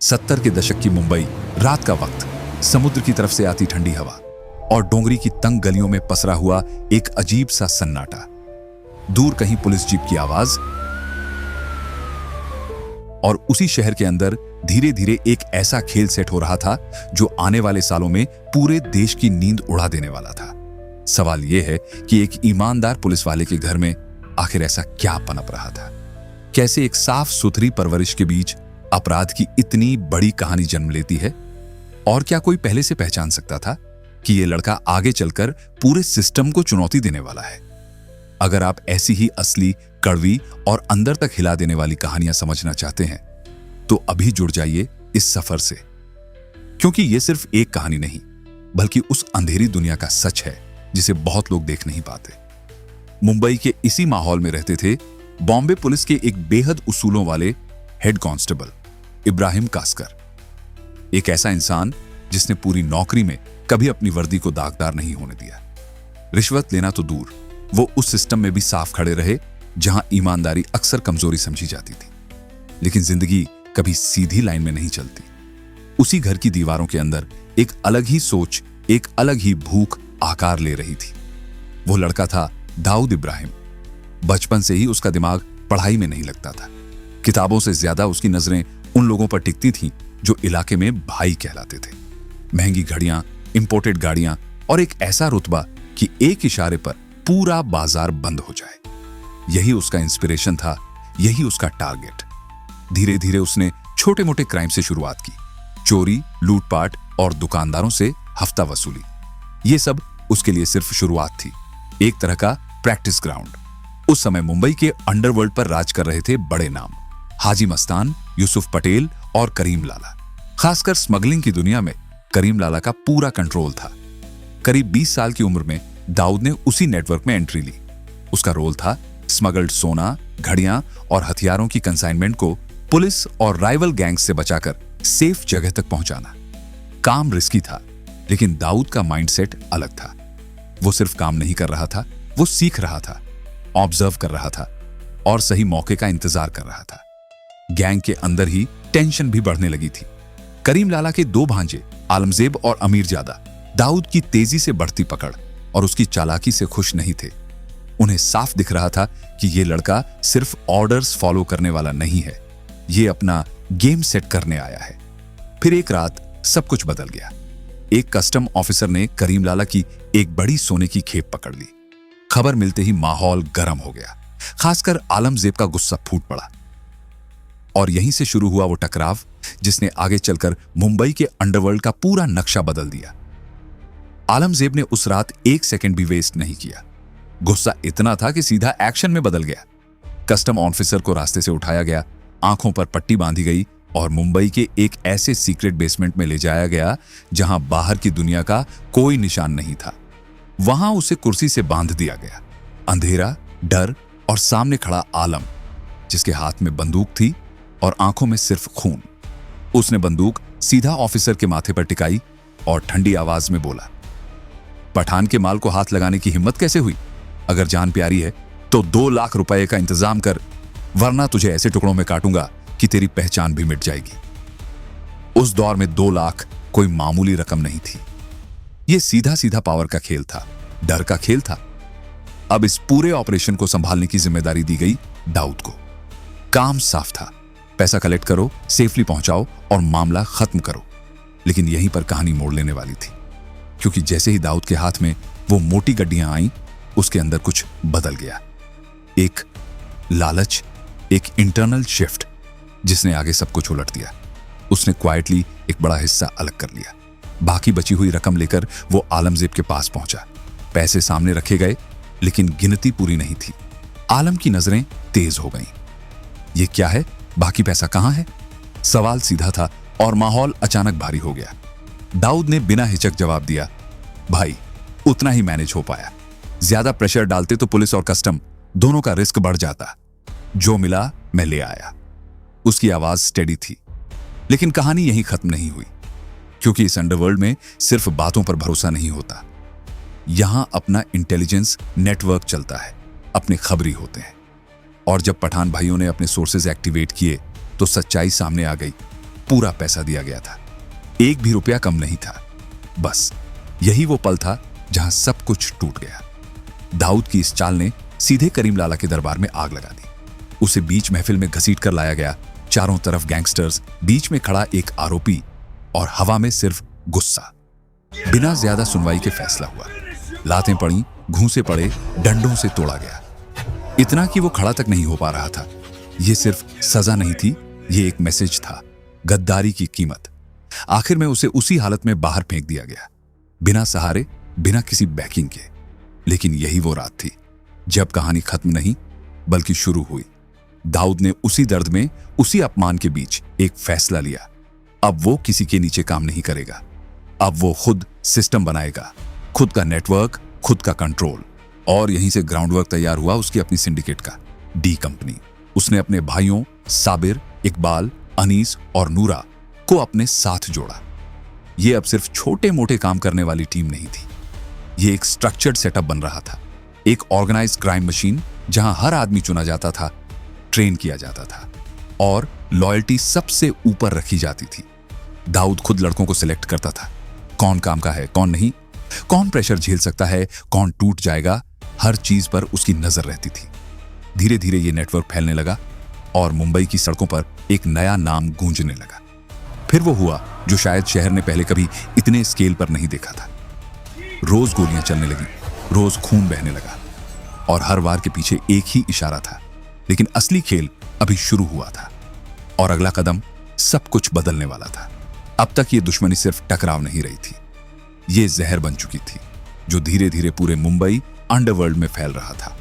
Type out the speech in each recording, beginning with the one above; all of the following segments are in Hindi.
70 के दशक की मुंबई, रात का वक्त, समुद्र की तरफ से आती ठंडी हवा और डोंगरी की तंग गलियों में पसरा हुआ एक अजीब सा सन्नाटा। दूर कहीं पुलिस जीप की आवाज और उसी शहर के अंदर धीरे धीरे एक ऐसा खेल सेट हो रहा था जो आने वाले सालों में पूरे देश की नींद उड़ा देने वाला था। सवाल यह है कि एक ईमानदार पुलिस वाले के घर में आखिर ऐसा क्या पनप रहा था? कैसे एक साफ सुथरी परवरिश के बीच अपराध की इतनी बड़ी कहानी जन्म लेती है? और क्या कोई पहले से पहचान सकता था कि यह लड़का आगे चलकर पूरे सिस्टम को चुनौती देने वाला है? अगर आप ऐसी ही असली, कड़वी और अंदर तक हिला देने वाली कहानियां समझना चाहते हैं तो अभी जुड़ जाइए इस सफर से, क्योंकि यह सिर्फ एक कहानी नहीं बल्कि उस अंधेरी दुनिया का सच है जिसे बहुत लोग देख नहीं पाते। मुंबई के इसी माहौल में रहते थे बॉम्बे पुलिस के एक बेहद उसूलों वाले हेड कांस्टेबल इब्राहिम कास्कर, एक ऐसा इंसान जिसने पूरी नौकरी में कभी अपनी वर्दी को दागदार नहीं होने दिया। रिश्वत लेना तो दूर, वो उस सिस्टम में भी साफ खड़े रहे जहां ईमानदारी अक्सर कमजोरी समझी जाती थी। लेकिन जिंदगी कभी सीधी लाइन में नहीं चलती। उसी घर की दीवारों के अंदर एक अलग ही सोच, एक अलग ही भूख आकार ले रही थी। वो लड़का था दाऊद इब्राहिम। बचपन से ही उसका दिमाग पढ़ाई में नहीं लगता था। किताबों से ज्यादा उसकी नजरें उन लोगों पर टिकती थीं जो इलाके में भाई कहलाते थे। महंगी घड़ियां, इंपोर्टेड गाड़ियां और एक ऐसा रुतबा कि एक इशारे पर पूरा बाजार बंद हो जाए। यही उसका इंस्पिरेशन था, यही उसका टारगेट। धीरे धीरे उसने छोटे मोटे क्राइम से शुरुआत की, चोरी, लूटपाट और दुकानदारों से हफ्ता वसूली। ये सब उसके लिए सिर्फ शुरुआत थी, एक तरह का प्रैक्टिस ग्राउंड। उस समय मुंबई के अंडरवर्ल्ड पर राज कर रहे थे बड़े नाम, हाजी मस्तान, यूसुफ पटेल और करीम लाला। खासकर स्मगलिंग की दुनिया में करीम लाला का पूरा कंट्रोल था। करीब 20 साल की उम्र में दाऊद ने उसी नेटवर्क में एंट्री ली। उसका रोल था स्मगल्ड सोना, घड़ियां और हथियारों की कंसाइनमेंट को पुलिस और राइवल गैंग्स से बचाकर सेफ जगह तक पहुंचाना। काम रिस्की था, लेकिन दाऊद का माइंडसेट अलग था। वो सिर्फ काम नहीं कर रहा था, वो सीख रहा था, ऑब्जर्व कर रहा था और सही मौके का इंतजार कर रहा था। गैंग के अंदर ही टेंशन भी बढ़ने लगी थी। करीम लाला के 2 भांजे आलमजेब और अमीरजादा दाऊद की तेजी से बढ़ती पकड़ और उसकी चालाकी से खुश नहीं थे। उन्हें साफ दिख रहा था कि यह लड़का सिर्फ ऑर्डर्स फॉलो करने वाला नहीं है, ये अपना गेम सेट करने आया है। फिर एक रात सब कुछ बदल गया। एक कस्टम ऑफिसर ने करीम लाला की एक बड़ी सोने की खेप पकड़ ली। खबर मिलते ही माहौल गर्म हो गया। खासकर आलमजेब का गुस्सा फूट पड़ा और यहीं से शुरू हुआ वो टकराव जिसने आगे चलकर मुंबई के अंडरवर्ल्ड का पूरा नक्शा बदल दिया। आलमजेब ने उस रात 1 सेकंड भी वेस्ट नहीं किया। गुस्सा इतना था कि सीधा एक्शन में बदल गया। कस्टम ऑफिसर को रास्ते से उठाया गया, आंखों पर पट्टी बांधी गई और मुंबई के एक ऐसे सीक्रेट बेसमेंट में ले जाया गया जहां बाहर की दुनिया का कोई निशान नहीं था। वहां उसे कुर्सी से बांध दिया गया। अंधेरा, डर और सामने खड़ा आलम, जिसके हाथ में बंदूक थी और आंखों में सिर्फ खून। उसने बंदूक सीधा ऑफिसर के माथे पर टिकाई और ठंडी आवाज में बोला, पठान के माल को हाथ लगाने की हिम्मत कैसे हुई? अगर जान प्यारी है तो 2 लाख रुपए का इंतजाम कर, वरना तुझे ऐसे टुकड़ों में काटूंगा कि तेरी पहचान भी मिट जाएगी। उस दौर में 2 लाख कोई मामूली रकम नहीं थी। यह सीधा सीधा पावर का खेल था, डर का खेल था। अब इस पूरे ऑपरेशन को संभालने की जिम्मेदारी दी गई दाऊद को। काम साफ था, पैसा कलेक्ट करो, सेफली पहुंचाओ और मामला खत्म करो। लेकिन यहीं पर कहानी मोड़ लेने वाली थी, क्योंकि जैसे ही दाऊद के हाथ में वो मोटी गड्डियां आईं, उसके अंदर कुछ बदल गया। एक लालच, एक इंटरनल शिफ्ट जिसने आगे सब कुछ उलट दिया। उसने क्वाइटली एक बड़ा हिस्सा अलग कर लिया। बाकी बची हुई रकम लेकर वो आलमजेब के पास पहुंचा। पैसे सामने रखे गए, लेकिन गिनती पूरी नहीं थी। आलम की नजरें तेज हो गईं। ये क्या है? बाकी पैसा कहां है? सवाल सीधा था और माहौल अचानक भारी हो गया। दाऊद ने बिना हिचक जवाब दिया, भाई, उतना ही मैनेज हो पाया। ज्यादा प्रेशर डालते तो पुलिस और कस्टम दोनों का रिस्क बढ़ जाता। जो मिला मैं ले आया। उसकी आवाज स्टेडी थी। लेकिन कहानी यहीं खत्म नहीं हुई, क्योंकि इस अंडरवर्ल्ड में सिर्फ बातों पर भरोसा नहीं होता। यहां अपना इंटेलिजेंस नेटवर्क चलता है, अपने खबरी होते हैं। और जब पठान भाइयों ने अपने सोर्सेज एक्टिवेट किए तो सच्चाई सामने आ गई। पूरा पैसा दिया गया था। एक भी रुपया कम नहीं था। बस यही वो पल था जहां सब कुछ टूट गया। दाऊद की इस चाल ने सीधे करीम लाला के दरबार में आग लगा दी। उसे बीच महफिल में घसीट कर लाया गया। चारों तरफ गैंगस्टर्स, बीच में खड़ा एक आरोपी और हवा में सिर्फ गुस्सा। बिना ज्यादा सुनवाई के फैसला हुआ। लातें पड़ी, घूंसे पड़े, डंडों से तोड़ा गया। इतना कि वो खड़ा तक नहीं हो पा रहा था। ये सिर्फ सजा नहीं थी, ये एक मैसेज था, गद्दारी की कीमत। आखिर में उसे उसी हालत में बाहर फेंक दिया गया, बिना सहारे, बिना किसी बैकिंग के। लेकिन यही वो रात थी जब कहानी खत्म नहीं बल्कि शुरू हुई। दाऊद ने उसी दर्द में, उसी अपमान के बीच एक फैसला लिया। अब वो किसी के नीचे काम नहीं करेगा। अब वो खुद सिस्टम बनाएगा, खुद का नेटवर्क, खुद का कंट्रोल। और यहीं से ग्राउंड वर्क तैयार हुआ उसकी अपनी सिंडिकेट का, डी कंपनी। उसने अपने भाइयों साबिर, इकबाल, अनीस और नूरा को अपने साथ जोड़ा। ये अब सिर्फ छोटे मोटे काम करने वाली टीम नहीं थी। ये एक स्ट्रक्चर्ड सेटअप बन रहा था, एक ऑर्गेनाइज्ड क्राइम मशीन जहां हर आदमी चुना जाता था, ट्रेन किया जाता था और लॉयल्टी सबसे ऊपर रखी जाती थी। दाऊद खुद लड़कों को सिलेक्ट करता था, कौन काम का है, कौन नहीं, कौन प्रेशर झेल सकता है, कौन टूट जाएगा। हर चीज पर उसकी नजर रहती थी। धीरे धीरे ये नेटवर्क फैलने लगा और मुंबई की सड़कों पर एक नया नाम गूंजने लगा। फिर वो हुआ जो शायद शहर ने पहले कभी इतने स्केल पर नहीं देखा था। रोज गोलियां चलने लगी, रोज खून बहने लगा और हर वार के पीछे एक ही इशारा था। लेकिन असली खेल अभी शुरू हुआ था और अगला कदम सब कुछ बदलने वाला था। अब तक ये दुश्मनी सिर्फ टकराव नहीं रही थी, ये जहर बन चुकी थी जो धीरे धीरे पूरे मुंबई अंडरवर्ल्ड में फैल रहा था।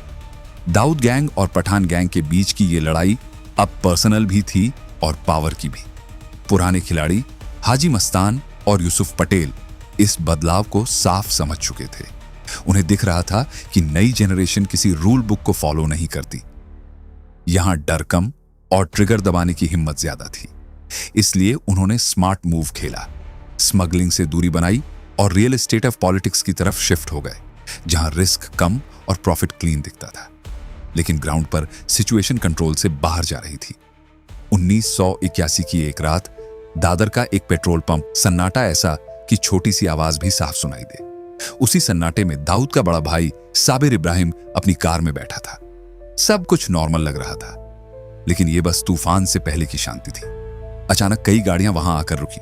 दाऊद गैंग और पठान गैंग के बीच की ये लड़ाई अब पर्सनल भी थी और पावर की भी। पुराने खिलाड़ी हाजी मस्तान और यूसुफ पटेल इस बदलाव को साफ समझ चुके थे। उन्हें दिख रहा था कि नई जनरेशन किसी रूल बुक को फॉलो नहीं करती। यहां डर कम और ट्रिगर दबाने की हिम्मत ज्यादा थी। इसलिए उन्होंने स्मार्ट मूव खेला, स्मगलिंग से दूरी बनाई और रियल एस्टेट ऑफ पॉलिटिक्स की तरफ शिफ्ट हो गए, जहां रिस्क कम और प्रॉफिट क्लीन दिखता था। लेकिन ग्राउंड पर सिचुएशन कंट्रोल से बाहर जा रही थी। 1981 की एक रात दादर का एक पेट्रोल पंप, सन्नाटा ऐसा कि छोटी सी आवाज भी साफ सुनाई दे। उसी सन्नाटे में दाऊद का बड़ा भाई साबिर इब्राहिम अपनी कार में बैठा था। सब कुछ नॉर्मल लग रहा था, लेकिन यह बस तूफान से पहले की शांति थी। अचानक कई गाड़ियां वहां आकर रुकी,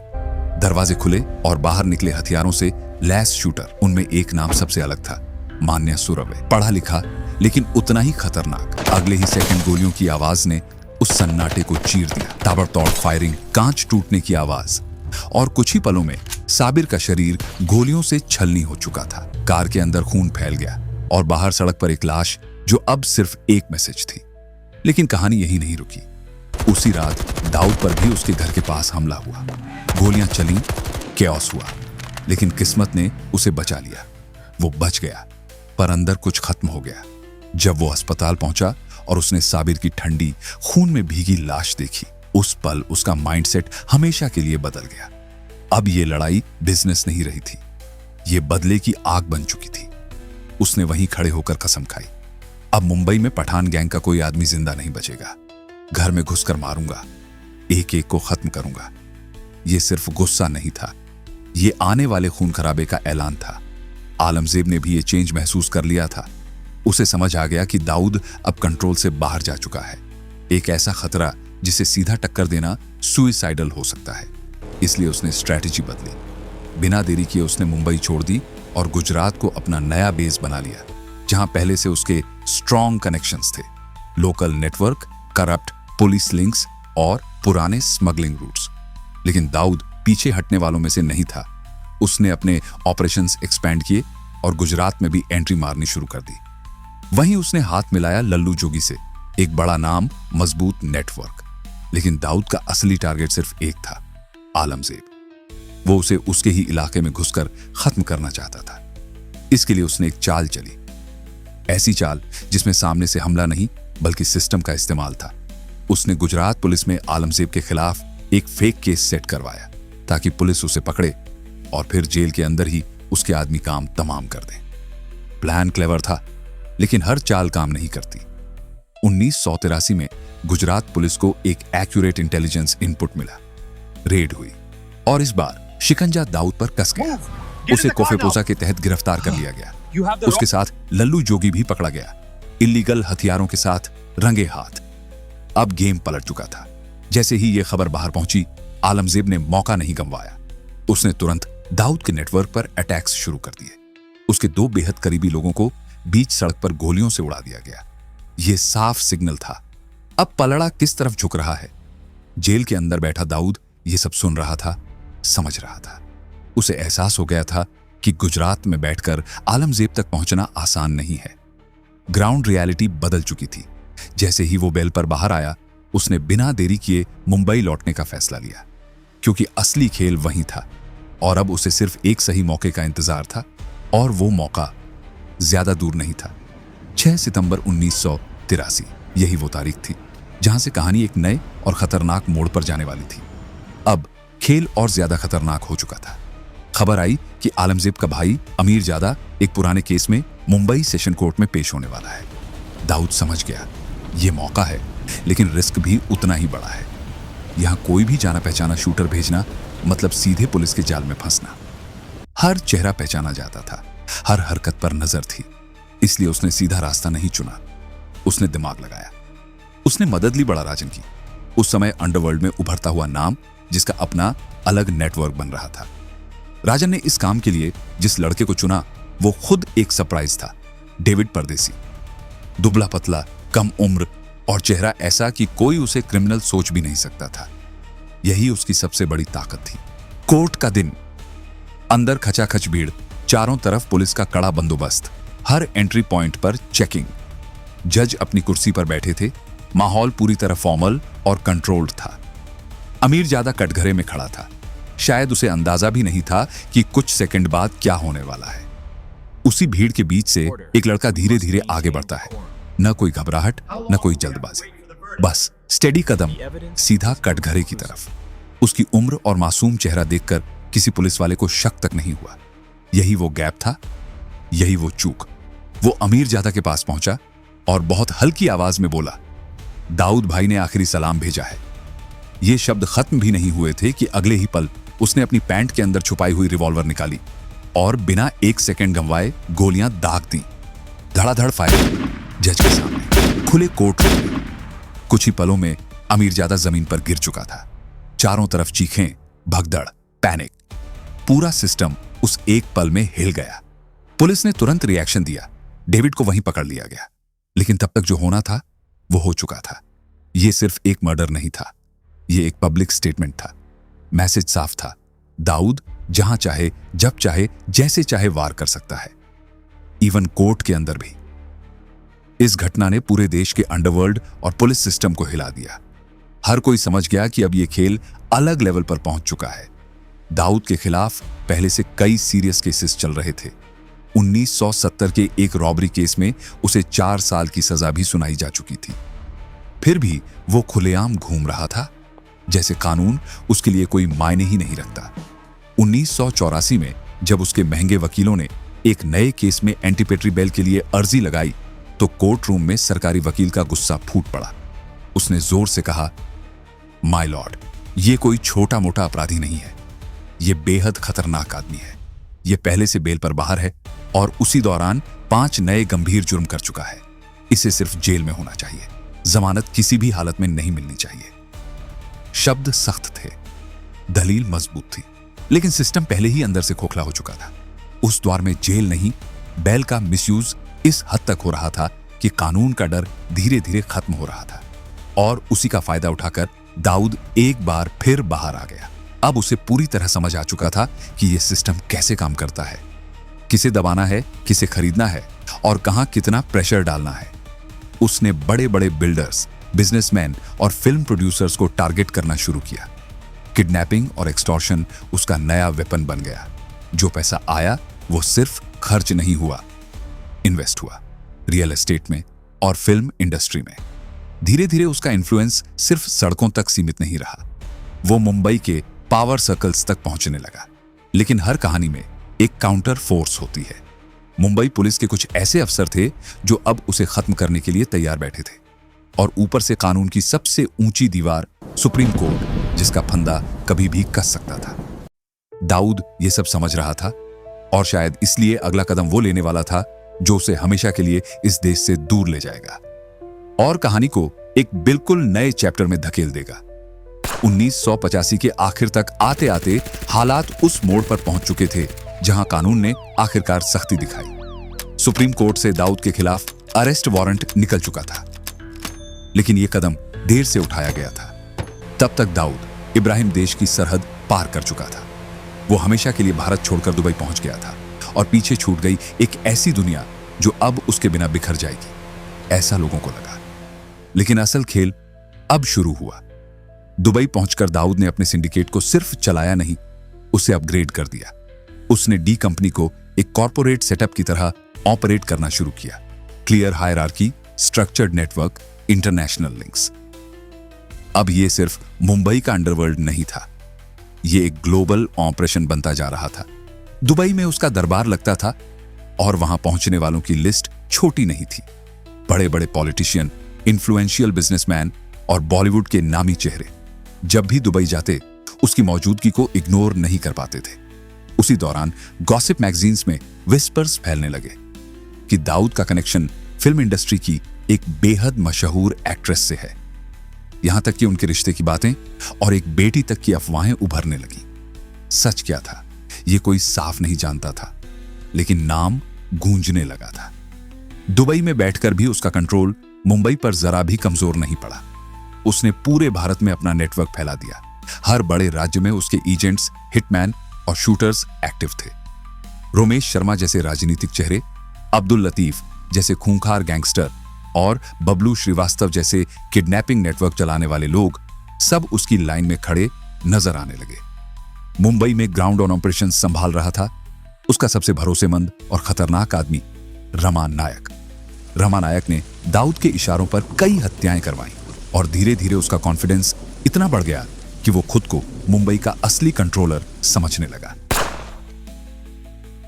दरवाजे खुले और बाहर निकले हथियारों से लैस शूटर। उनमें एक नाम सबसे अलग था, मान्या सुरवे। पढ़ा लिखा लेकिन उतना ही खतरनाक। अगले ही सेकंड गोलियों की आवाज ने उस सन्नाटे को चीर दिया। ताबड़तोड़ फायरिंग, कांच टूटने की आवाज और कुछ ही पलों में साबिर का शरीर गोलियों से छलनी हो चुका था। कार के अंदर खून फैल गया और बाहर सड़क पर एक लाश जो अब सिर्फ एक मैसेज थी। लेकिन कहानी यही नहीं रुकी। उसी रात दाऊद पर भी उसके घर के पास हमला हुआ। गोलियां चली, कैओस हुआ, लेकिन किस्मत ने उसे बचा लिया। वो बच गया, पर अंदर कुछ खत्म हो गया। जब वो अस्पताल पहुंचा और उसने साबिर की ठंडी, खून में भीगी लाश देखी, उस पल उसका माइंडसेट हमेशा के लिए बदल गया। अब ये लड़ाई बिजनेस नहीं रही थी, ये बदले की आग बन चुकी थी। उसने वहीं खड़े होकर कसम खाई, अब मुंबई में पठान गैंग का कोई आदमी जिंदा नहीं बचेगा। घर में घुसकर मारूंगा, एक एक को खत्म करूंगा। ये सिर्फ गुस्सा नहीं था, ये आने वाले खून खराबे का ऐलान था। आलमजेब ने भी ये चेंज महसूस कर लिया था। उसे समझ आ गया कि दाऊद अब कंट्रोल से बाहर जा चुका है। एक ऐसा खतरा जिसे सीधा टक्कर देना सुइसाइडल हो सकता है। इसलिए उसने स्ट्रैटेजी बदली। बिना देरी किए उसने मुंबई छोड़ दी और गुजरात को अपना नया बेस बना लिया, जहां पहले से उसके स्ट्रॉन्ग कनेक्शंस थे, local network, corrupt police links और पुराने स्मगलिंग रूट्स। लेकिन दाऊद पीछे हटने वालों में से नहीं था। उसने अपने ऑपरेशंस एक्सपैंड किए और गुजरात में भी एंट्री मारनी शुरू कर दी। वहीं उसने हाथ मिलाया लल्लू जोगी से, एक बड़ा नाम, मजबूत नेटवर्क। लेकिन दाऊद का असली टारगेट सिर्फ एक था, आलमजेब। वो उसे उसके ही इलाके में घुसकर खत्म करना चाहता था। इसके लिए उसने एक चाल चली, ऐसी चाल जिसमें सामने से हमला नहीं बल्कि सिस्टम का इस्तेमाल था। उसने गुजरात पुलिस में आलमजेब के खिलाफ एक फेक केस सेट करवाया ताकि पुलिस उसे पकड़े और फिर जेल के अंदर ही उसके आदमी काम तमाम कर दें। प्लान क्लेवर था, लेकिन हर चाल काम नहीं करती। 1983 में गुजरात पुलिस को एक एक्यूरेट इंटेलिजेंस इनपुट मिला। रेड हुई और इस बार शिकंजा दाऊद पर कस गया। उसे कोफेपोसा के तहत गिरफ्तार कर लिया गया। उसके साथ लल्लू जोगी भी पकड़ा गया, इल्लीगल हथियारों के साथ रंगे हाथ। अब गेम पलट चुका था। जैसे ही यह खबर बाहर पहुंची, आलमजेब ने मौका नहीं गंवाया। उसने तुरंत दाऊद के नेटवर्क पर अटैक्स शुरू कर दिए। उसके 2 बेहद करीबी लोगों को बीच सड़क पर गोलियों से उड़ा दिया गया। यह साफ सिग्नल था, अब पलड़ा किस तरफ झुक रहा है। जेल के अंदर बैठा दाऊद यह सब सुन रहा था, समझ रहा था। उसे एहसास हो गया था कि गुजरात में बैठकर आलमजेब तक पहुंचना आसान नहीं है। ग्राउंड रियलिटी बदल चुकी थी। जैसे ही वो बेल पर बाहर आया, उसने बिना देरी किए मुंबई लौटने का फैसला लिया, क्योंकि असली खेल वहीं था और अब उसे सिर्फ एक सही मौके का इंतजार था, और वो मौका ज्यादा दूर नहीं था। 6 सितंबर 1983, यही वो तारीख थी जहां से कहानी एक नए और खतरनाक मोड़ पर जाने वाली थी। अब खेल और ज्यादा खतरनाक हो चुका था। खबर आई कि आलमजेब का भाई अमीर जादा एक पुराने केस में मुंबई सेशन कोर्ट में पेश होने वाला है। दाऊद समझ गया, ये मौका है, लेकिन रिस्क भी उतना ही बड़ा है। यहां कोई भी जाना पहचाना शूटर भेजना मतलब सीधे पुलिस के जाल में फंसना। हर चेहरा पहचाना जाता था, हर हरकत पर नजर थी, इसलिए उसने सीधा रास्ता नहीं चुना। उसने दिमाग लगाया। उसने मदद ली बड़ा राजन की, उस समय अंडरवर्ल्ड में उभरता हुआ नाम जिसका अपना अलग नेटवर्क बन रहा था। राजन ने इस काम के लिए जिस लड़के को चुना वो खुद एक सरप्राइज था। डेविड परदेसी, दुबला पतला, कम उम्र और चेहरा ऐसा कि कोई उसे क्रिमिनल सोच भी नहीं सकता था। यही उसकी सबसे बड़ी ताकत थी। कोर्ट का दिन, अंदर खचाखच भीड़, चारों तरफ पुलिस का कड़ा बंदोबस्त, हर एंट्री पॉइंट पर चेकिंग। जज अपनी कुर्सी पर बैठे थे। माहौल पूरी तरह फॉर्मल और कंट्रोल्ड था। अमीर ज्यादा कटघरे में खड़ा था। शायद उसे अंदाजा भी नहीं था कि कुछ सेकंड बाद क्या होने वाला है। उसी भीड़ के बीच से एक लड़का धीरे धीरे आगे बढ़ता है। न कोई घबराहट, न कोई जल्दबाजी, बस स्टेडी कदम, सीधा कटघरे की तरफ। उसकी उम्र और मासूम चेहरा देखकर किसी पुलिस वाले को शक तक नहीं हुआ। यही वो गैप था, यही वो चूक। वो अमीर ज्यादा के पास पहुंचा और बहुत हल्की आवाज में बोला, दाऊद भाई ने आखिरी सलाम भेजा है। ये शब्द खत्म भी नहीं हुए थे कि अगले ही पल उसने अपनी पैंट के अंदर छुपाई हुई रिवॉल्वर निकाली और बिना 1 सेकंड गंवाए गोलियां दाग दी। धड़ाधड़ फायर जज के सामने, खुले कोर्ट में। कुछ ही पलों में अमीर ज्यादा जमीन पर गिर चुका था। चारों तरफ चीखें, भगदड़, पैनिक। पूरा सिस्टम उस एक पल में हिल गया। पुलिस ने तुरंत रिएक्शन दिया। डेविड को वहीं पकड़ लिया गया। लेकिन तब तक जो होना था वो हो चुका था। यह सिर्फ एक मर्डर नहीं था, यह एक पब्लिक स्टेटमेंट था। मैसेज साफ था, दाऊद जहां चाहे, जब चाहे, जैसे चाहे वार कर सकता है, इवन कोर्ट के अंदर भी। इस घटना ने पूरे देश के अंडरवर्ल्ड और पुलिस सिस्टम को हिला दिया। हर कोई समझ गया कि अब यह खेल अलग लेवल पर पहुंच चुका है। दाऊद के खिलाफ पहले से कई सीरियस केसेस चल रहे थे। 1970 के एक रॉबरी केस में उसे 4 साल की सजा भी सुनाई जा चुकी थी। फिर भी वो खुलेआम घूम रहा था, जैसे कानून उसके लिए कोई मायने ही नहीं रखता। 1984 में जब उसके महंगे वकीलों ने एक नए केस में एंटीपेट्री बेल के लिए अर्जी लगाई, तो कोर्ट रूम में सरकारी वकील का गुस्सा फूट पड़ा। उसने जोर से कहा, माय लॉर्ड, ये कोई छोटा मोटा अपराधी नहीं है, ये बेहद खतरनाक आदमी है। ये पहले से बेल पर बाहर है और उसी दौरान 5 नए गंभीर जुर्म कर चुका है। इसे सिर्फ जेल में होना चाहिए, जमानत किसी भी हालत में नहीं मिलनी चाहिए। शब्द सख्त थे, दलील मजबूत थी, लेकिन सिस्टम पहले ही अंदर से खोखला हो चुका था। उस द्वार में जेल नहीं, बेल का मिसयूज इस हद तक हो रहा था कि कानून का डर धीरे धीरे खत्म हो रहा था। और उसी का फायदा उठाकर दाऊद एक बार फिर बाहर आ गया। अब उसे पूरी तरह समझ आ चुका था कि यह सिस्टम कैसे काम करता है, किसे दबाना है, किसे खरीदना है और कहां कितना प्रेशर डालना है। उसने बड़े बड़े बिल्डर्स, बिजनेसमैन और फिल्म प्रोड्यूसर्स को टारगेट करना शुरू किया। किडनैपिंग और एक्सटॉर्शन उसका नया वेपन बन गया। जो पैसा आया वो सिर्फ खर्च नहीं हुआ, इन्वेस्ट हुआ रियल एस्टेट में और फिल्म इंडस्ट्री में। धीरे धीरे उसका इन्फ्लुएंस सिर्फ सड़कों तक सीमित नहीं रहा, वो मुंबई के पावर सर्कल्स तक पहुंचने लगा। लेकिन हर कहानी में एक काउंटर फोर्स होती है। मुंबई पुलिस के कुछ ऐसे अफसर थे जो अब उसे खत्म करने के लिए तैयार बैठे थे, और ऊपर से कानून की सबसे ऊंची दीवार सुप्रीम कोर्ट जिसका फंदा कभी भी कस सकता था। दाऊद ये सब समझ रहा था और शायद इसलिए अगला कदम वो लेने वाला था जो उसे हमेशा के लिए इस देश से दूर ले जाएगा और कहानी को एक बिल्कुल नए चैप्टर में धकेल देगा। 1985 के आखिर तक आते आते हालात उस मोड़ पर पहुंच चुके थे जहां कानून ने आखिरकार सख्ती दिखाई। सुप्रीम कोर्ट से दाऊद के खिलाफ अरेस्ट वारंट निकल चुका था, लेकिन यह कदम देर से उठाया गया था। तब तक दाऊद इब्राहिम देश की सरहद पार कर चुका था। वो हमेशा के लिए भारत छोड़कर दुबई पहुंच गया था और पीछे छूट गई एक ऐसी दुनिया जो अब उसके बिना बिखर जाएगी, ऐसा लोगों को लगा। लेकिन असल खेल अब शुरू हुआ। दुबई पहुंचकर दाऊद ने अपने सिंडिकेट को सिर्फ चलाया नहीं, उसे अपग्रेड कर दिया। उसने डी कंपनी को एक कॉर्पोरेट सेटअप की तरह ऑपरेट करना शुरू किया। Clear hierarchy, structured network, international links. अब यह सिर्फ मुंबई का अंडरवर्ल्ड नहीं था, यह एक ग्लोबल ऑपरेशन बनता जा रहा था। दुबई में उसका दरबार लगता था और वहां पहुंचने वालों की लिस्ट छोटी नहीं थी। बड़े बड़े पॉलिटिशियन, इन्फ्लुएंशियल बिजनेसमैन और बॉलीवुड के नामी चेहरे जब भी दुबई जाते उसकी मौजूदगी को इग्नोर नहीं कर पाते थे। उसी दौरान गॉसिप मैगजीन्स में विस्पर्स फैलने लगे कि दाऊद का कनेक्शन फिल्म इंडस्ट्री की एक बेहद मशहूर एक्ट्रेस से है। यहां तक कि उनके रिश्ते की बातें और एक बेटी तक की अफवाहें उभरने लगी। सच क्या था यह कोई साफ नहीं जानता था, लेकिन नाम गूंजने लगा था। दुबई में बैठकर भी उसका कंट्रोल मुंबई पर जरा भी कमजोर नहीं पड़ा। उसने पूरे भारत में अपना नेटवर्क फैला दिया। हर बड़े राज्य में उसके एजेंट्स, हिटमैन और शूटर्स एक्टिव थे। रोमेश शर्मा जैसे राजनीतिक चेहरे, अब्दुल लतीफ जैसे खूंखार गैंगस्टर और बबलू श्रीवास्तव जैसे किडनैपिंग नेटवर्क चलाने वाले लोग सब उसकी लाइन में खड़े नजर आने लगे। मुंबई में ग्राउंड ऑन ऑपरेशन संभाल रहा था उसका सबसे भरोसेमंद और खतरनाक आदमी रमा नायक। रमा नायक ने दाऊद के इशारों पर कई हत्याएं करवाई और धीरे धीरे उसका कॉन्फिडेंस इतना बढ़ गया कि वो खुद को मुंबई का असली कंट्रोलर समझने लगा।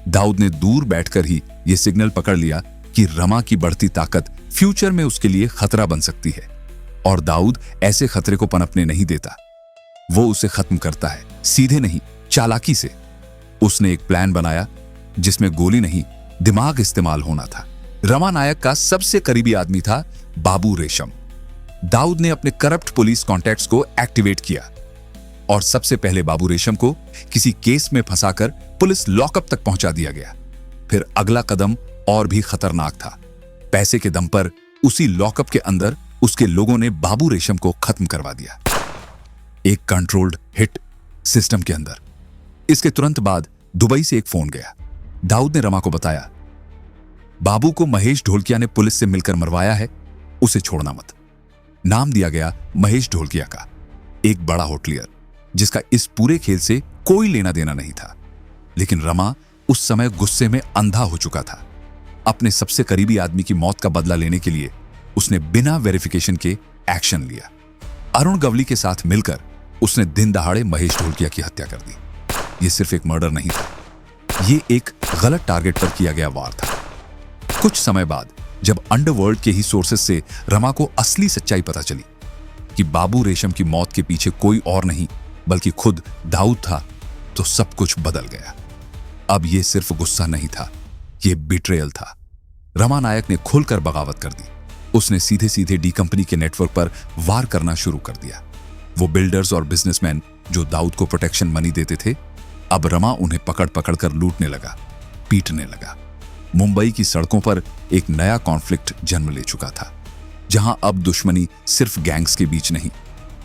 दाऊद ने दूर बैठकर ही यह सिग्नल पकड़ लिया कि रमा की बढ़ती ताकत फ्यूचर में उसके लिए खतरा बन सकती है और दाऊद ऐसे खतरे को पनपने नहीं देता। वो उसे खत्म करता है, सीधे नहीं, चालाकी से। उसने एक प्लान बनाया जिसमें गोली नहीं, दिमाग इस्तेमाल होना था। रमा नायक का सबसे करीबी आदमी था बाबू रेशम। दाऊद ने अपने करप्ट पुलिस कॉन्टैक्ट्स को एक्टिवेट किया और सबसे पहले बाबू रेशम को किसी केस में फंसाकर पुलिस लॉकअप तक पहुंचा दिया गया। फिर अगला कदम और भी खतरनाक था। पैसे के दम पर उसी लॉकअप के अंदर उसके लोगों ने बाबू रेशम को खत्म करवा दिया, एक कंट्रोल्ड हिट सिस्टम के अंदर। इसके तुरंत बाद दुबई से एक फोन गया। दाऊद ने रमा को बताया, बाबू को महेश ढोलकिया ने पुलिस से मिलकर मरवाया है, उसे छोड़ना मत। नाम दिया गया महेश ढोलकिया का, एक बड़ा होटलियर जिसका इस पूरे खेल से कोई लेना देना नहीं था। लेकिन रमा उस समय गुस्से में अंधा हो चुका था। अपने सबसे करीबी आदमी की मौत का बदला लेने के लिए उसने बिना वेरिफिकेशन के एक्शन लिया। अरुण गवली के साथ मिलकर उसने दिन दहाड़े महेश ढोलकिया की हत्या कर दी। यह सिर्फ एक मर्डर नहीं था, यह एक गलत टारगेट पर किया गया वार था। कुछ समय बाद जब अंडरवर्ल्ड के ही सोर्सेस से रमा को असली सच्चाई पता चली कि बाबू रेशम की मौत के पीछे कोई और नहीं बल्कि खुद दाऊद था, तो सब कुछ बदल गया। अब यह सिर्फ गुस्सा नहीं था, यह बिट्रेयल था। रमा नायक ने खुलकर बगावत कर दी। उसने सीधे सीधे डी कंपनी के नेटवर्क पर वार करना शुरू कर दिया। वो बिल्डर्स और बिजनेसमैन जो दाऊद को प्रोटेक्शन मनी देते थे, अब रमा उन्हें पकड़ पकड़ कर लूटने लगा, पीटने लगा। मुंबई की सड़कों पर एक नया कॉन्फ्लिक्ट जन्म ले चुका था, जहां अब दुश्मनी सिर्फ गैंग्स के बीच नहीं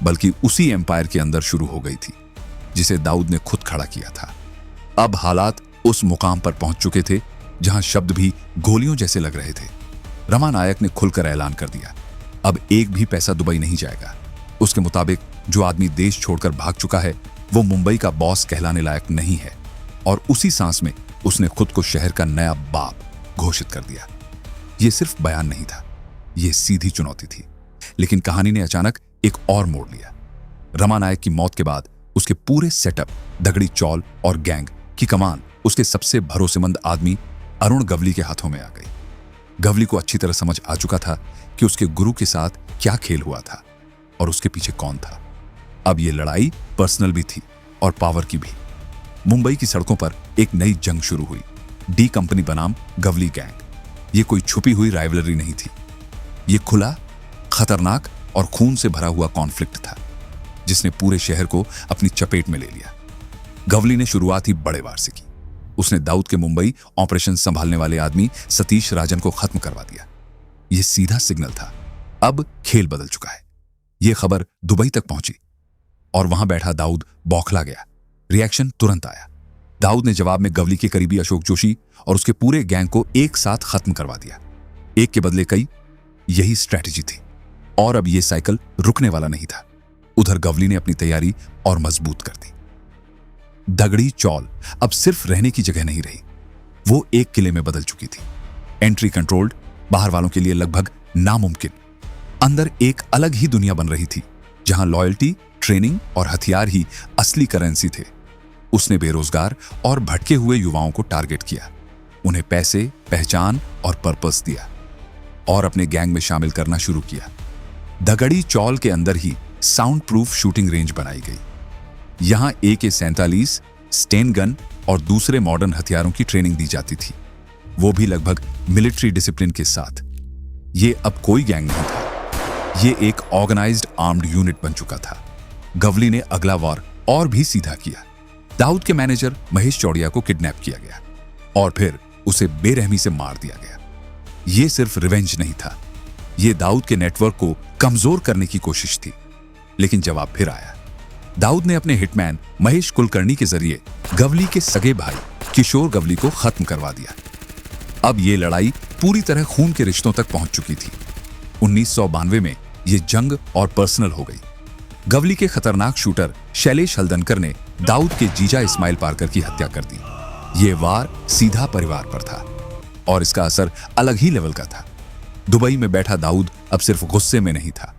बल्कि उसी एम्पायर के अंदर शुरू हो गई थी जिसे दाऊद ने खुद खड़ा किया था। अब हालात उस मुकाम पर पहुंच चुके थे जहां शब्द भी गोलियों जैसे लग रहे थे। रमा नायक ने खुलकर ऐलान कर दिया, अब एक भी पैसा दुबई नहीं जाएगा। उसके मुताबिक जो आदमी देश छोड़कर भाग चुका है वो मुंबई का बॉस कहलाने लायक नहीं है, और उसी सांस में उसने खुद को शहर का नया बाप घोषित कर दिया। यह सिर्फ बयान नहीं था, यह सीधी चुनौती थी। लेकिन कहानी ने अचानक एक और मोड़ लिया। रमा नायक की मौत के बाद उसके पूरे सेटअप, दगड़ी चौल और गैंग की कमान उसके सबसे भरोसेमंद आदमी अरुण गवली के हाथों में आ गई। गवली को अच्छी तरह समझ आ चुका था कि उसके गुरु के साथ क्या खेल हुआ था और उसके पीछे कौन था। अब ये लड़ाई पर्सनल भी थी और पावर की भी। मुंबई की सड़कों पर एक नई जंग शुरू हुई, डी कंपनी बनाम गवली गैंग। ये कोई छुपी हुई राइवलरी नहीं थी, ये खुला, खतरनाक और खून से भरा हुआ कॉन्फ्लिक्ट था जिसने पूरे शहर को अपनी चपेट में ले लिया। गवली ने शुरुआत ही बड़े वार से की। उसने दाऊद के मुंबई ऑपरेशन संभालने वाले आदमी सतीश राजन को खत्म करवा दिया। यह सीधा सिग्नल था, अब खेल बदल चुका है। यह खबर दुबई तक पहुंची और वहां बैठा दाऊद बौखला गया। रिएक्शन तुरंत आया। दाऊद ने जवाब में गवली के करीबी अशोक जोशी और उसके पूरे गैंग को एक साथ खत्म करवा दिया। एक के बदले कई, यही स्ट्रैटेजी थी और अब यह साइकिल रुकने वाला नहीं था। उधर गवली ने अपनी तैयारी और मजबूत कर दी। दगड़ी चौल अब सिर्फ रहने की जगह नहीं रही, वो एक किले में बदल चुकी थी। एंट्री कंट्रोल्ड, बाहर वालों के लिए लगभग नामुमकिन। अंदर एक अलग ही दुनिया बन रही थी जहां लॉयल्टी, ट्रेनिंग और हथियार ही असली करेंसी थे। उसने बेरोजगार और भटके हुए युवाओं को टारगेट किया, उन्हें पैसे, पहचान और पर्पस दिया और अपने गैंग में शामिल करना शुरू किया। दगड़ी चौल के अंदर ही साउंड प्रूफ शूटिंग रेंज बनाई गई। यहां AK-47, स्टेन गन और दूसरे मॉडर्न हथियारों की ट्रेनिंग दी जाती थी, वो भी लगभग मिलिट्री डिसिप्लिन के साथ। ये अब कोई गैंग नहीं था, ये एक ऑर्गेनाइज्ड आर्म्ड यूनिट बन चुका था। गवली ने अगला वार और भी सीधा किया। दाऊद के मैनेजर महेश चौड़िया को किडनैप किया गया और फिर उसे बेरहमी से मार दिया गया। यह सिर्फ रिवेंज नहीं था, यह दाऊद के नेटवर्क को कमजोर करने की कोशिश थी। लेकिन जवाब फिर आया। दाऊद ने अपने हिटमैन महेश कुलकर्णी के जरिए गवली के सगे भाई किशोर गवली को खत्म करवा दिया। अब यह लड़ाई पूरी तरह खून के रिश्तों तक पहुंच चुकी थी। 1992 में यह जंग और पर्सनल हो गई। गवली के खतरनाक शूटर शैलेश हल्दनकर ने दाऊद के जीजा इस्माइल पारकर की हत्या कर दी। यह वार सीधा परिवार पर था और इसका असर अलग ही लेवल का था। दुबई में बैठा दाऊद अब सिर्फ गुस्से में नहीं था,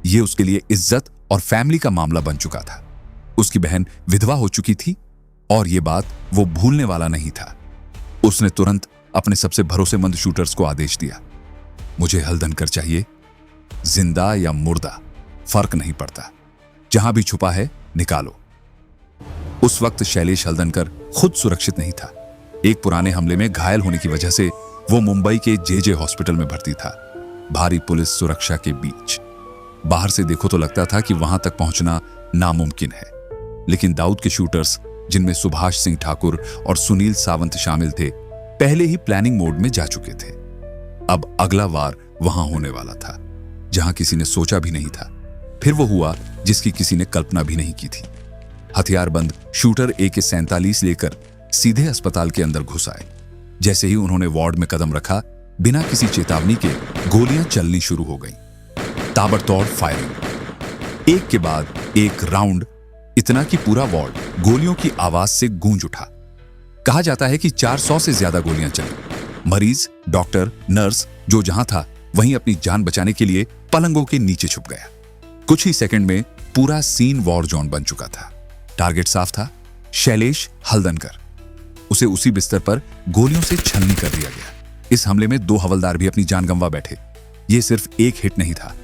यह उसके लिए इज्जत और फैमिली का मामला बन चुका था। उसकी बहन विधवा हो चुकी थी और यह बात वो भूलने वाला नहीं था। उसने तुरंत अपने सबसे भरोसेमंद शूटर्स को आदेश दिया, मुझे हल्दनकर चाहिए, जिंदा या मुर्दा फर्क नहीं पड़ता, जहां भी छुपा है निकालो। उस वक्त शैलेश हल्दनकर खुद सुरक्षित नहीं था। एक पुराने हमले में घायल होने की वजह से वो मुंबई के JJ हॉस्पिटल में भर्ती था, भारी पुलिस सुरक्षा के बीच। बाहर से देखो तो लगता था कि वहां तक पहुंचना नामुमकिन है, लेकिन दाऊद के शूटर्स, जिनमें सुभाष सिंह ठाकुर और सुनील सावंत शामिल थे, पहले ही प्लानिंग मोड में जा चुके थे। अब अगला वार वहां होने वाला था जहां किसी ने सोचा भी नहीं था। फिर वो हुआ जिसकी किसी ने कल्पना भी नहीं की थी। हथियारबंद शूटर AK-47 लेकर सीधे अस्पताल के अंदर घुस आए। जैसे ही उन्होंने वार्ड में कदम रखा, बिना किसी चेतावनी के गोलियां चलनी शुरू हो गईं। ताबड़तोड़ फायरिंग, एक के बाद एक राउंड, इतना कि पूरा वार्ड गोलियों की आवाज से गूंज उठा। कहा जाता है कि 400 से ज्यादा गोलियां चली। मरीज, डॉक्टर, नर्स जो जहां था वहीं अपनी जान बचाने के लिए पलंगों के नीचे छुप गया। कुछ ही सेकंड में पूरा सीन वॉर जोन बन चुका था। टारगेट साफ था, शैलेश हल्दनकर। उसे उसी बिस्तर पर गोलियों से छलनी कर दिया गया। इस हमले में 2 हवलदार भी अपनी जान गंवा बैठे। यह सिर्फ एक हिट नहीं था,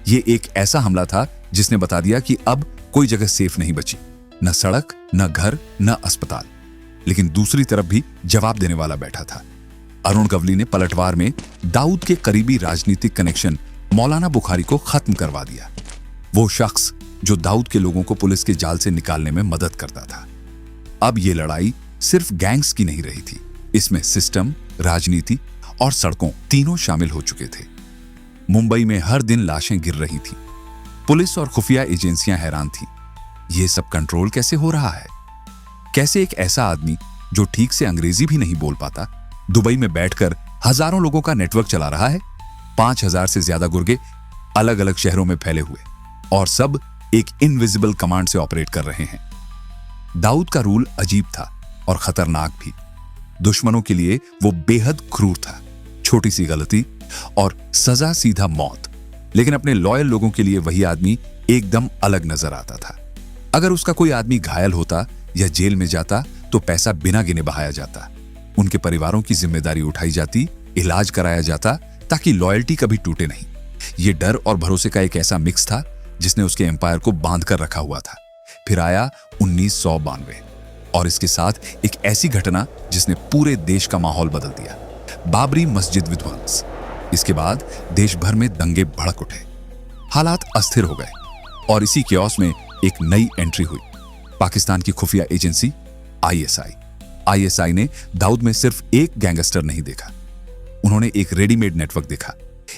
यह एक ऐसा हमला था जिसने बता दिया कि अब कोई जगह सेफ नहीं बची, न सड़क, न घर, न अस्पताल। लेकिन दूसरी तरफ भी जवाब देने वाला बैठा था। अरुण गवली ने पलटवार में दाऊद के करीबी राजनीतिक कनेक्शन मौलाना बुखारी को खत्म करवा दिया। वो शख्स जो दाऊद के लोगों को पुलिस के जाल से निकालने में मदद करता था। अब यह लड़ाई सिर्फ गैंग्स की नहीं रही थी, इसमें सिस्टम, राजनीति और सड़कों तीनों शामिल हो चुके थे। मुंबई में हर दिन लाशें गिर रही थी। पुलिस और खुफिया एजेंसियां हैरान थीं। यह सब कंट्रोल कैसे हो रहा है? कैसे एक ऐसा आदमी जो ठीक से अंग्रेजी भी नहीं बोल पाता, दुबई में बैठकर हजारों लोगों का नेटवर्क चला रहा है? 5000 से ज्यादा गुर्गे अलग अलग शहरों में फैले हुए, और सब एक इनविजिबल कमांड से ऑपरेट कर रहे हैं। दाऊद का रूल अजीब था और खतरनाक भी। दुश्मनों के लिए वो बेहद क्रूर था, छोटी सी गलती और सजा सीधा मौत। लेकिन अपने लॉयल लोगों के लिए वही आदमी एकदम अलग नजर आता था। अगर उसका कोई आदमी घायल होता या जेल में जाता तो पैसा बिना गिने बहाया जाता, उनके परिवारों की जिम्मेदारी उठाई जाती, इलाज कराया जाता ताकि लॉयल्टी कभी टूटे नहीं। ये डर और भरोसे का एक ऐसा मिक्स था जिसने उसके एम्पायर को बांध कर रखा हुआ था। फिर आया 1992 और इसके साथ एक ऐसी घटना जिसने पूरे देश का माहौल बदल दिया, बाबरी मस्जिद विध्वंस। इसके बाद देश भर में दंगे भड़क उठे, हालात अस्थिर हो गए और इसी केओस में एक नई एंट्री हुई, पाकिस्तान की खुफिया एजेंसी आईएसआई। आईएसआई ने दाऊद में सिर्फ एक गैंगस्टर नहीं देखा, उन्होंने एक रेडीमेड नेटवर्क देखा,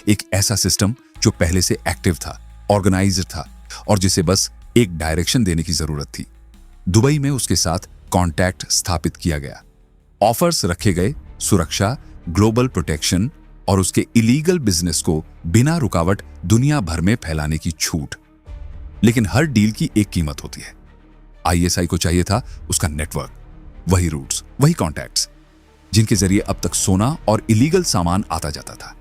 एक ऐसा सिस्टम जो पहले से एक्टिव था, ऑर्गेनाइज्ड था और जिसे बस एक डायरेक्शन देने की जरूरत थी। दुबई में उसके साथ कॉन्टैक्ट स्थापित किया गया, ऑफर्स रखे गए, सुरक्षा, ग्लोबल प्रोटेक्शन और उसके इलीगल बिजनेस को बिना रुकावट दुनिया भर में फैलाने की छूट। लेकिन हर डील की एक कीमत होती है। आईएसआई को चाहिए था उसका नेटवर्क, वही रूट्स, वही कॉन्टैक्ट्स जिनके जरिए अब तक सोना और इलीगल सामान आता जाता था।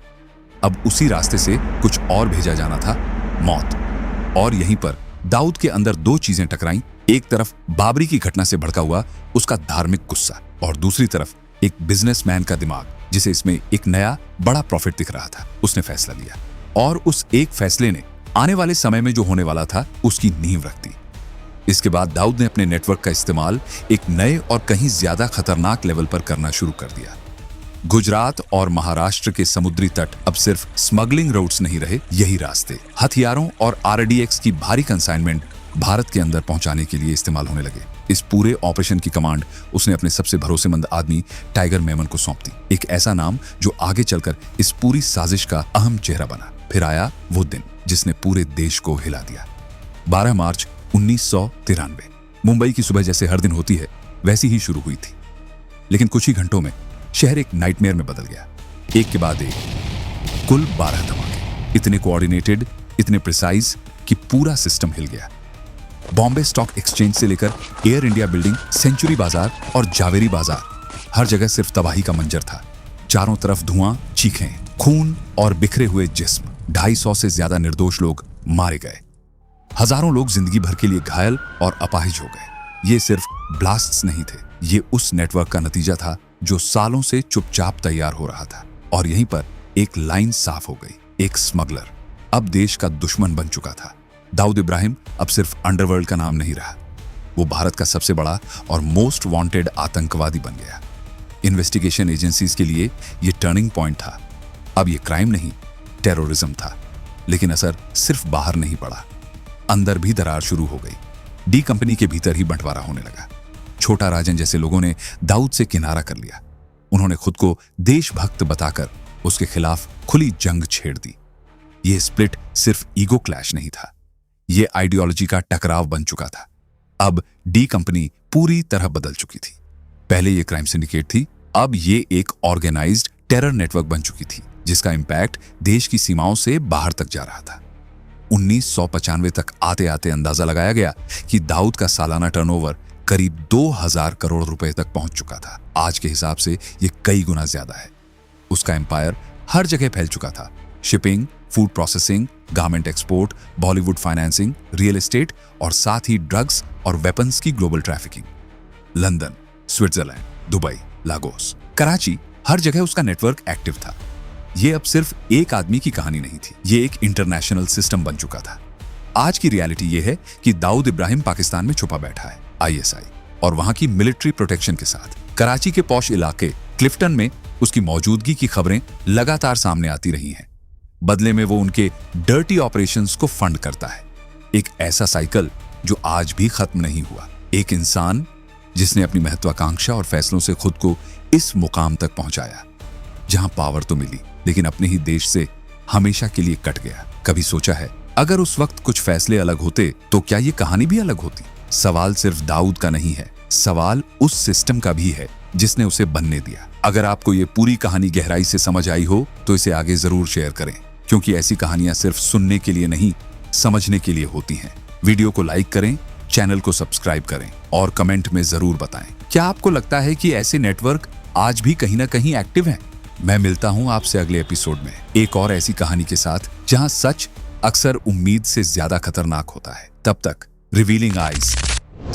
अब उसी रास्ते से कुछ और भेजा जाना था, मौत। और यहीं पर दाऊद के अंदर दो चीजें टकराईं, एक तरफ बाबरी की घटना से भड़का हुआ उसका धार्मिक गुस्सा और दूसरी तरफ एक बिजनेसमैन का दिमाग जिसे इसमें एक नया बड़ा प्रॉफिट दिख रहा था। उसने फैसला लिया और उस एक फैसले ने आने वाले समय में जो होने वाला था उसकी नींव रख दी। इसके बाद दाऊद ने अपने नेटवर्क का इस्तेमाल एक नए और कहीं ज्यादा खतरनाक लेवल पर करना शुरू कर दिया। गुजरात और महाराष्ट्र के समुद्री तट अब सिर्फ स्मगलिंग रूट्स नहीं रहे, यही रास्ते हथियारों और आरडीएक्स की भारी कंसाइनमेंट भारत के अंदर पहुंचाने के लिए इस्तेमाल होने लगे। इस पूरे ऑपरेशन की कमांड उसने अपने सबसे भरोसेमंद आदमी टाइगर मेमन को सौंप दी, एक ऐसा नाम जो आगे चलकर इस पूरी साजिश का अहम चेहरा बना। फिर आया वो दिन जिसने पूरे देश को हिला दिया। 12 मार्च 1993 मुंबई की सुबह जैसे हर दिन होती है वैसी ही शुरू हुई थी, लेकिन कुछ ही घंटों में शहर एक नाइटमेयर में बदल गया। एक के बाद एक, कुल 12 धमाके, इतने कोऑर्डिनेटेड, इतने प्रिसाइज कि पूरा सिस्टम हिल गया। बॉम्बे स्टॉक एक्सचेंज से लेकर एयर इंडिया बिल्डिंग, सेंचुरी बाजार और जावेरी बाजार, हर जगह सिर्फ तबाही का मंजर था। चारों तरफ धुआं, चीखें, खून और बिखरे हुए जिस्म। 250 से ज्यादा निर्दोष लोग मारे गए, हजारों लोग जिंदगी भर के लिए घायल और अपाहिज हो गए। ये सिर्फ ब्लास्ट्स नहीं थे, ये उस नेटवर्क का नतीजा था जो सालों से चुपचाप तैयार हो रहा था। और यहीं पर एक लाइन साफ हो गई, एक स्मगलर अब देश का दुश्मन बन चुका था। दाऊद इब्राहिम अब सिर्फ अंडरवर्ल्ड का नाम नहीं रहा, वो भारत का सबसे बड़ा और मोस्ट वांटेड आतंकवादी बन गया। इन्वेस्टिगेशन एजेंसीज के लिए ये टर्निंग पॉइंट था। अब ये क्राइम नहीं, टेररिज्म था। लेकिन असर सिर्फ बाहर नहीं पड़ा, अंदर भी दरार शुरू हो गई। डी कंपनी के भीतर ही बंटवारा होने लगा। छोटा राजन जैसे लोगों ने दाऊद से किनारा कर लिया। उन्होंने खुद को देशभक्त बताकर उसके खिलाफ खुली जंग छेड़ दी। यह स्प्लिट सिर्फ ईगो क्लैश नहीं था, यह आइडियोलॉजी का टकराव बन चुका था। अब डी कंपनी पूरी तरह बदल चुकी थी। पहले यह क्राइम सिंडिकेट थी, अब यह एक ऑर्गेनाइज्ड टेरर नेटवर्क बन चुकी थी जिसका इंपैक्ट देश की सीमाओं से बाहर तक जा रहा था। 1995 तक आते आते अंदाजा लगाया गया कि दाऊद का सालाना टर्नओवर करीब 2000 करोड़ रुपए तक पहुंच चुका था। आज के हिसाब से यह कई गुना ज्यादा है। उसका एम्पायर हर जगह फैल चुका था, shipping, food processing, garment export, Bollywood financing, real estate और साथ ही ड्रग्स और वेपन्स की global trafficking. London, Switzerland, Dubai, Lagos, Karachi, हर जगह उसका नेटवर्क एक्टिव था। यह अब सिर्फ एक आदमी की कहानी नहीं थी, यह एक इंटरनेशनल सिस्टम बन चुका था। आज की रियलिटी यह है कि दाऊद इब्राहिम पाकिस्तान में छुपा बैठा है, आईएसआई और वहां की मिलिट्री प्रोटेक्शन के साथ। कराची के पॉश इलाके क्लिफ्टन में उसकी मौजूदगी की खबरें लगातार सामने आती रही हैं। बदले में वो उनके डर्टी ऑपरेशंस को फंड करता है। एक ऐसा साइकिल जो आज भी खत्म नहीं हुआ। एक इंसान जिसने अपनी महत्वाकांक्षा और फैसलों से खुद को इस मुकाम तक पहुंचाया जहां पावर तो मिली लेकिन अपने ही देश से हमेशा के लिए कट गया। कभी सोचा है अगर उस वक्त कुछ फैसले अलग होते तो क्या ये कहानी भी अलग होती? सवाल सिर्फ दाऊद का नहीं है, सवाल उस सिस्टम का भी है जिसने उसे बनने दिया। अगर आपको ये पूरी कहानी गहराई से समझ आई हो तो इसे आगे जरूर शेयर करें, क्योंकि ऐसी कहानियां सिर्फ सुनने के लिए नहीं, समझने के लिए होती हैं। वीडियो को लाइक करें, चैनल को सब्सक्राइब करें और कमेंट में जरूर बताएं, क्या आपको लगता है कि ऐसे नेटवर्क आज भी कहीं ना कहीं एक्टिव हैं? मैं मिलता हूं आपसे अगले एपिसोड में एक और ऐसी कहानी के साथ जहां सच अक्सर उम्मीद से ज्यादा खतरनाक होता है। तब तक रिवीलिंग आइज,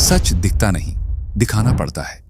सच दिखता नहीं, दिखाना पड़ता है।